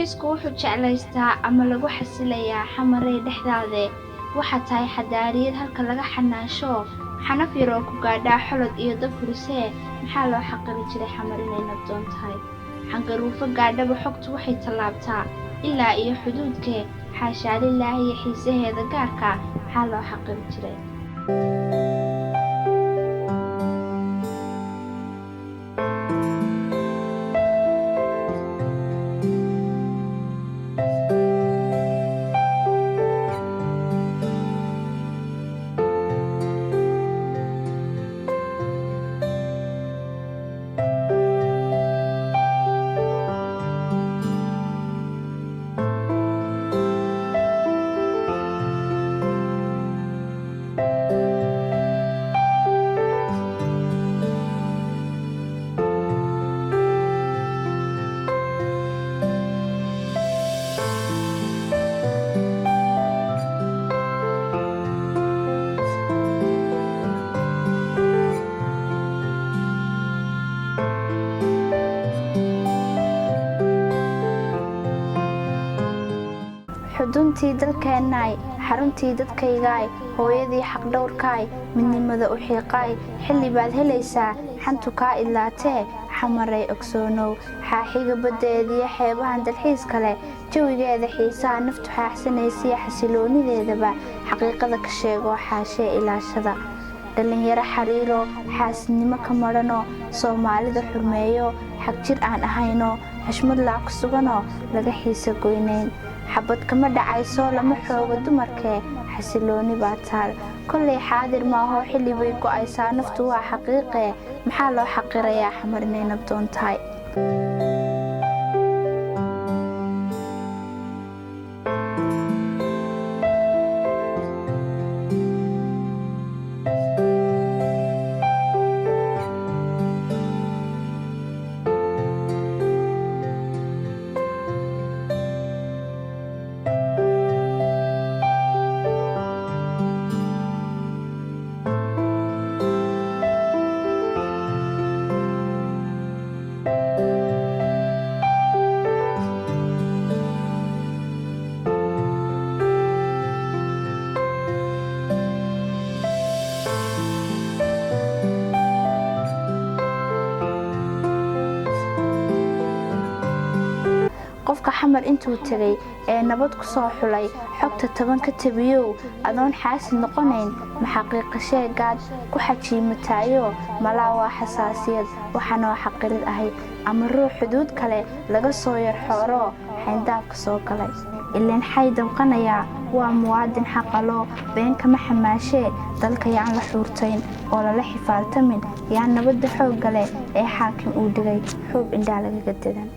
dalxiisku wuxuu jeclaystaa ama lagu xasilayaa xamarey dhexdaade waxa tahay xadaariyad halka laga xanaasho xanaf yar oo ku gaadhaa xolod iyo dab hurisee maxaa loo xaqiri jiray xamar inay nabdoon tahay xangaruufo gaadhaba xogtu waxay tallaabtaa ilaa iyo xuduudkee xaashaa lilaahi iyo xiisaheeda gaarka maxaa loo xaqiri jiray xuduntii dalkeenay xaruntii dadkaygaay hooyadii xaq dhowrkaay midnimada u xiiqaay xilli baad helaysaa xantu kaa idlaatee xamarey ogsoonow xaaxiga baddeediyo xeebahan dalxiis kale jawigeeda xiisaha naftu xaaxsanaysiya xasiloonideedaba xaqiiqada ka sheegoo xaashee ilaashada dhallinyaro xariiro xaasidnimo ka madhanoo soomaalida xurmeeyo xag jir aan ahayno xushmad laac ku suganoo laga xiisa goynayn xabad kama dhacayso lama xoogo dumarkee xasilooni baa taal kollay xaadir maahoo xilli bay go'aysaa naftu waa xaqiiqee maxaa loo xaqirayaa xamar inay nabdoon tahay qofka xamar intuu tagay ee nabad ku soo xulay xogta taban ka tabiyow adoon xaasid noqonayn ma xaqiiqa sheegaad ku xajiimataayo malaa waa xasaasiyad waxaanoo xaqirid ahay ama ruux xuduud kale laga soo yar xooroo xayndaabka soo galay ileen xay damqanayaa waa muwaadin xaqaloo been kama xamaashee dalka yaan la xuurtayn oo lala xifaaltamin yaa nabadda xoogga leh ee xaakim uu dhigay xuub indhaa lagaga dadan